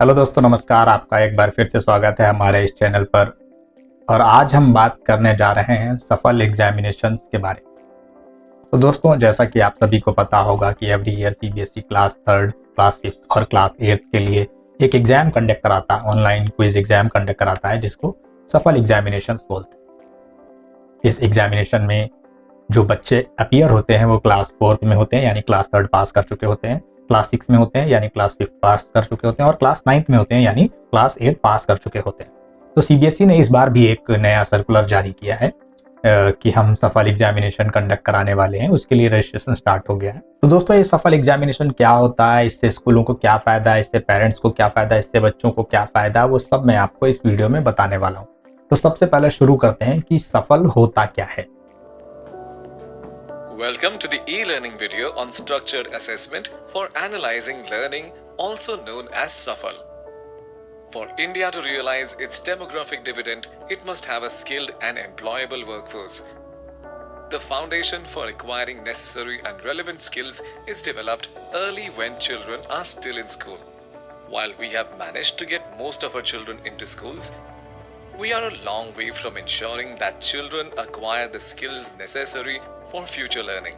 Hello दोस्तों, नमस्कार। आपका एक बार फिर से स्वागत है हमारे इस चैनल पर। और आज हम बात करने जा रहे हैं सफल एग्जामिनेशंस के बारे में। तो दोस्तों, जैसा कि आप सभी को पता होगा कि every year CBSE class third, class fifth और क्लास एट्थ के लिए एक एग्जाम कंडक्ट कराता है, ऑनलाइन क्विज एग्जाम कंडक्ट कराता है, जिसको सफल एग्जामिनेशंस बोलते हैं। इस एग्जामिनेशन में जो बच्चे अपीयर होते हैं वो क्लास फोर्थ में होते हैं, यानी क्लास थर्ड पास कर चुके होते हैं, क्लास सिक्स में होते हैं यानी क्लास फिफ्थ पास कर चुके होते हैं, और क्लास नाइन्थ में होते हैं यानी क्लास एट पास कर चुके होते हैं। तो सीबीएसई ने इस बार भी एक नया सर्कुलर जारी किया है कि हम सफल एग्जामिनेशन कंडक्ट कराने वाले हैं। उसके लिए रजिस्ट्रेशन स्टार्ट हो गया है। तो दोस्तों, ये सफल एग्जामिनेशन क्या होता है, इससे स्कूलों को क्या फायदा है, इससे पेरेंट्स को क्या फायदा है, इससे बच्चों को क्या फायदा है, वो सब मैं आपको इस वीडियो में बताने वाला हूँ। तो सबसे पहले शुरू करते हैं कि सफल होता क्या है। Welcome to the e-learning video on structured assessment for analyzing learning, also known as SAFAL. For India to realize its demographic dividend, it must have a skilled and employable workforce. The foundation for acquiring necessary and relevant skills is developed early when children are still in school. While we have managed to get most of our children into schools, we are a long way from ensuring that children acquire the skills necessary for future learning.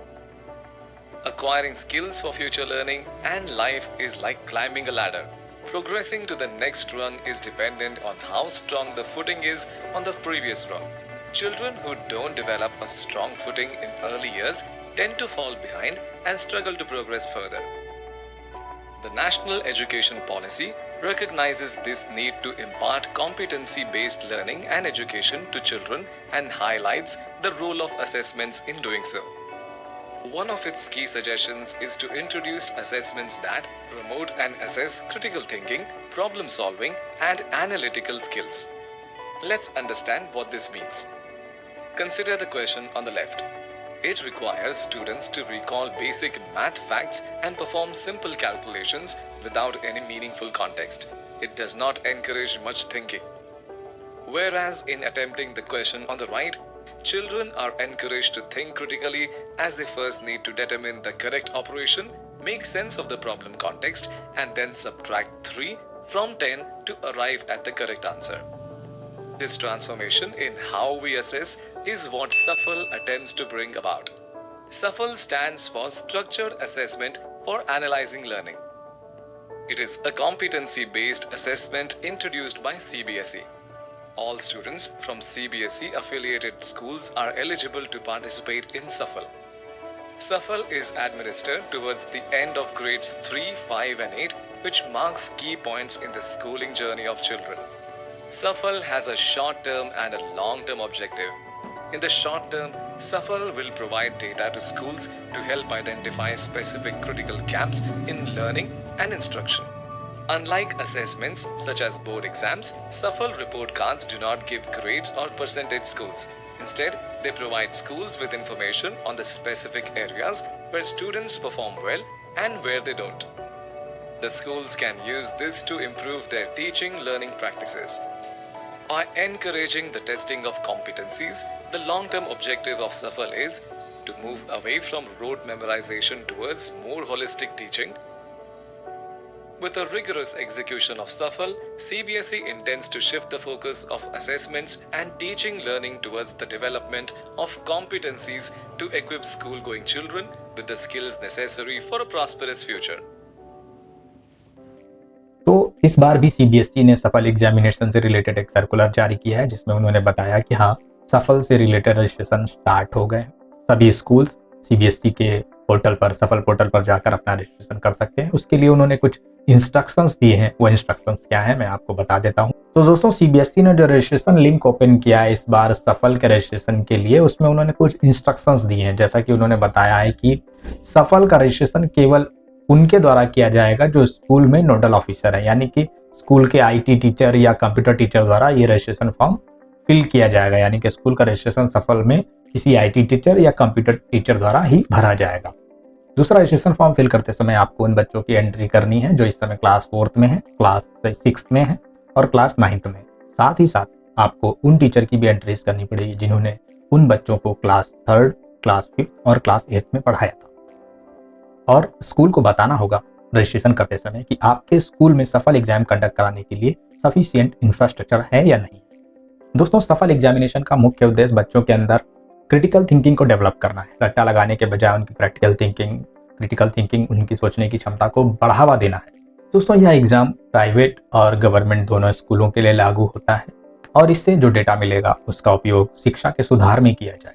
Acquiring skills for future learning and life is like climbing a ladder. Progressing to the next rung is dependent on how strong the footing is on the previous rung. Children who don't develop a strong footing in early years tend to fall behind and struggle to progress further. The National Education Policy recognizes this need to impart competency-based learning and education to children and highlights the role of assessments in doing so. One of its key suggestions is to introduce assessments that promote and assess critical thinking, problem solving, and analytical skills. Let's understand what this means. Consider the question on the left. It requires students to recall basic math facts and perform simple calculations without any meaningful context. It does not encourage much thinking. Whereas in attempting the question on the right, children are encouraged to think critically as they first need to determine the correct operation, make sense of the problem context, and then subtract 3 from 10 to arrive at the correct answer. This transformation in how we assess is what SAFAL attempts to bring about. SAFAL stands for Structured Assessment for Analyzing Learning. It is a competency-based assessment introduced by CBSE. All students from CBSE affiliated schools are eligible to participate in SAFAL. SAFAL is administered towards the end of grades 3, 5 and 8, which marks key points in the schooling journey of children. SAFAL has a short-term and a long-term objective. In the short term, SAFAL will provide data to schools to help identify specific critical gaps in learning and instruction. Unlike assessments such as board exams, SAFAL report cards do not give grades or percentage scores. Instead, they provide schools with information on the specific areas where students perform well and where they don't. The schools can use this to improve their teaching learning practices. By encouraging the testing of competencies, the long-term objective of SAFAL is to move away from rote memorization towards more holistic teaching. With a rigorous execution of SAFAL, CBSE intends to shift the focus of assessments and teaching learning towards the development of competencies to equip school-going children with the skills necessary for a prosperous future. तो इस बार भी CBSE ने सफल examination से related एक circular जारी किया है, जिसमें उन्होंने बताया कि हाँ, सफल से रिलेटेड रजिस्ट्रेशन स्टार्ट हो गए। सभी स्कूल्स सीबीएसई के पोर्टल पर, सफल पोर्टल पर जाकर अपना रजिस्ट्रेशन कर सकते हैं। उसके लिए उन्होंने कुछ इंस्ट्रक्शंस दिए हैं। वो इंस्ट्रक्शंस क्या है, मैं आपको बता देता हूँ। तो दोस्तों, सीबीएसई ने जो रजिस्ट्रेशन लिंक ओपन किया है इस बार सफल के रजिस्ट्रेशन के लिए, उसमें उन्होंने कुछ इंस्ट्रक्शंस दिए हैं। जैसा कि उन्होंने बताया है कि सफल का रजिस्ट्रेशन केवल उनके द्वारा किया जाएगा जो स्कूल में नोडल ऑफिसर है, यानी कि स्कूल के आईटी टीचर या कंप्यूटर टीचर द्वारा ये रजिस्ट्रेशन फॉर्म फिल किया जाएगा। यानी कि स्कूल का रजिस्ट्रेशन सफल में किसी आईटी टीचर या कंप्यूटर टीचर द्वारा ही भरा जाएगा। दूसरा, रजिस्ट्रेशन फॉर्म फिल करते समय आपको उन बच्चों की एंट्री करनी है जो इस समय क्लास फोर्थ में है, क्लास सिक्स में है और क्लास नाइन्थ में। साथ ही साथ आपको उन टीचर की भी एंट्रीज करनी पड़ेगी जिन्होंने उन बच्चों को क्लास थर्ड, क्लास फिफ्थ और क्लास एट्थ में पढ़ाया था। और स्कूल को बताना होगा रजिस्ट्रेशन करते समय कि आपके स्कूल में सफल एग्जाम कंडक्ट कराने के लिए सफिशिएंट इंफ्रास्ट्रक्चर है या नहीं। दोस्तों, सफल एग्जामिनेशन का मुख्य उद्देश्य बच्चों के अंदर क्रिटिकल थिंकिंग को डेवलप करना है। रट्टा लगाने के बजाय उनकी क्रिटिकल थिंकिंग उनकी सोचने की क्षमता को बढ़ावा देना है। दोस्तों, यह एग्जाम प्राइवेट और गवर्नमेंट दोनों स्कूलों के लिए लागू होता है और इससे जो डेटा मिलेगा उसका उपयोग शिक्षा के सुधार में किया जाए।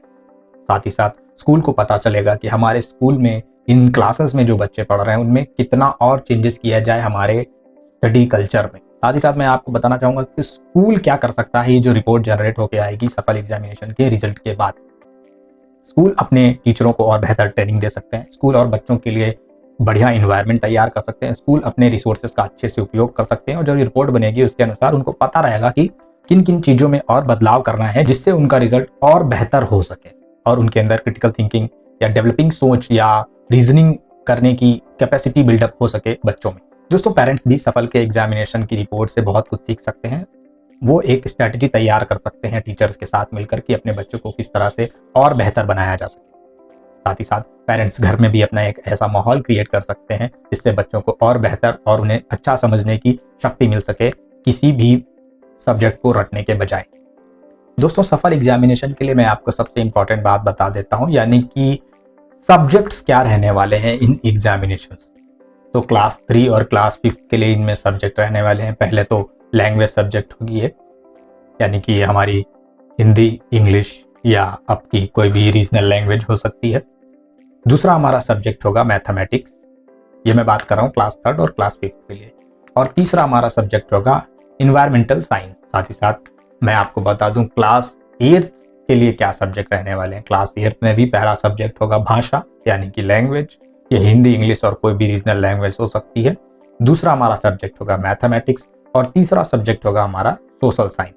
साथ ही साथ स्कूल को पता चलेगा कि हमारे स्कूल में इन क्लासेस में जो बच्चे पढ़ रहे हैं उनमें कितना और चेंजेस किया जाए हमारे स्टडी कल्चर में। साथ ही साथ मैं आपको बताना चाहूँगा कि स्कूल क्या कर सकता है। ये जो रिपोर्ट जनरेट होकर आएगी सफल एग्जामिनेशन के रिजल्ट के बाद, स्कूल अपने टीचरों को और बेहतर ट्रेनिंग दे सकते हैं, स्कूल और बच्चों के लिए बढ़िया इन्वायरमेंट तैयार कर सकते हैं, स्कूल अपने रिसोर्सेज का अच्छे से उपयोग कर सकते हैं और जो रिपोर्ट बनेगी उसके अनुसार उनको पता रहेगा कि किन किन चीज़ों में और बदलाव करना है जिससे उनका रिजल्ट और बेहतर हो सके और उनके अंदर क्रिटिकल थिंकिंग या डेवलपिंग सोच या रीजनिंग करने की कैपेसिटी बिल्डअप हो सके बच्चों में। दोस्तों, पेरेंट्स भी सफल के एग्जामिनेशन की रिपोर्ट से बहुत कुछ सीख सकते हैं। वो एक स्ट्रैटेजी तैयार कर सकते हैं टीचर्स के साथ मिलकर कि अपने बच्चों को किस तरह से और बेहतर बनाया जा सके। साथ ही साथ पेरेंट्स घर में भी अपना एक ऐसा माहौल क्रिएट कर सकते हैं जिससे बच्चों को और बेहतर और उन्हें अच्छा समझने की शक्ति मिल सके किसी भी सब्जेक्ट को रटने के बजाय। दोस्तों, सफल एग्जामिनेशन के लिए मैं आपको सबसे इंपॉर्टेंट बात बता देता हूं, यानी कि सब्जेक्ट्स क्या रहने वाले हैं इन एग्जामिनेशंस। तो क्लास 3 और क्लास 5 के लिए इनमें सब्जेक्ट रहने वाले हैं। पहले तो लैंग्वेज सब्जेक्ट होगी एक, यानी कि हमारी हिंदी, इंग्लिश या आपकी कोई भी रीजनल लैंग्वेज हो सकती है। दूसरा हमारा सब्जेक्ट होगा मैथमेटिक्स, ये मैं बात कर रहा हूँ क्लास 3 और क्लास 5 के लिए। और तीसरा हमारा सब्जेक्ट होगा इन्वायरमेंटल साइंस। साथ ही साथ मैं आपको बता दूं क्लास 8 के लिए क्या सब्जेक्ट रहने वाले हैं। क्लास 8 में भी पहला सब्जेक्ट होगा भाषा, यानी कि लैंग्वेज, ये हिंदी, इंग्लिश और कोई भी रीजनल लैंग्वेज हो सकती है। दूसरा हमारा सब्जेक्ट होगा मैथमेटिक्स और तीसरा सब्जेक्ट होगा हमारा सोशल साइंस।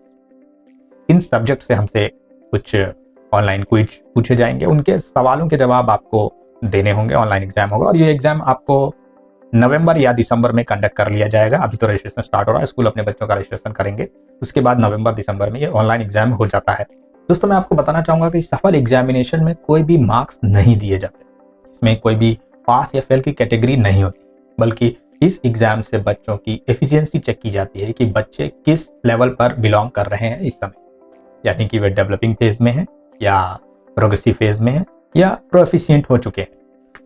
इन सब्जेक्ट से हमसे कुछ ऑनलाइन क्विज पूछे जाएंगे, उनके सवालों के जवाब आपको देने होंगे। ऑनलाइन एग्जाम होगा और ये एग्जाम आपको नवंबर या दिसंबर में कंडक्ट कर लिया जाएगा। अभी तो रजिस्ट्रेशन स्टार्ट हो रहा है, स्कूल अपने बच्चों का रजिस्ट्रेशन करेंगे, उसके बाद नवंबर दिसंबर में ये ऑनलाइन एग्जाम हो जाता है। दोस्तों, मैं आपको बताना चाहूंगा कि सफल एग्जामिनेशन में कोई भी मार्क्स नहीं दिए जाते, इसमें कोई भी पास या फेल की कैटेगरी नहीं होती, बल्कि इस एग्जाम से बच्चों की एफिशिएंसी चेक की जाती है कि बच्चे किस लेवल पर बिलोंग कर रहे हैं इस समय, यानी कि वे डेवलपिंग फेज में हैं या प्रोग्रेसिव फेज में हैं या प्रोफिशिएंट हो चुके हैं।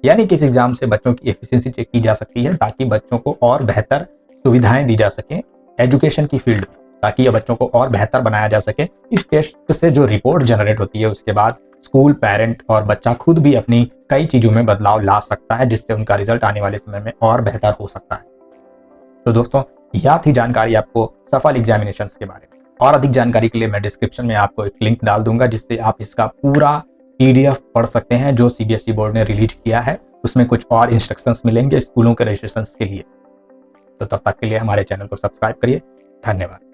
यानी कि इस एग्जाम से बच्चों की एफिशिएंसी चेक की जा सकती है ताकि बच्चों को और बेहतर सुविधाएं दी जा सकें एजुकेशन की फील्ड में, ताकि ये बच्चों को और बेहतर बनाया जा सके। इस टेस्ट से जो रिपोर्ट जनरेट होती है उसके बाद स्कूल, पेरेंट और बच्चा खुद भी अपनी कई चीजों में बदलाव ला सकता है जिससे उनका रिजल्ट आने वाले समय में और बेहतर हो सकता है। तो दोस्तों, यह थी जानकारी आपको सफल एग्जामिनेशन के बारे में। और अधिक जानकारी के लिए मैं डिस्क्रिप्शन में आपको एक लिंक डाल दूंगा जिससे आप इसका पूरा PDF पढ़ सकते हैं जो CBSE बोर्ड ने रिलीज किया है। उसमें कुछ और इंस्ट्रक्शंस मिलेंगे स्कूलों के रजिस्ट्रेशन के लिए। तो तब तक के लिए हमारे चैनल को सब्सक्राइब करिए। धन्यवाद।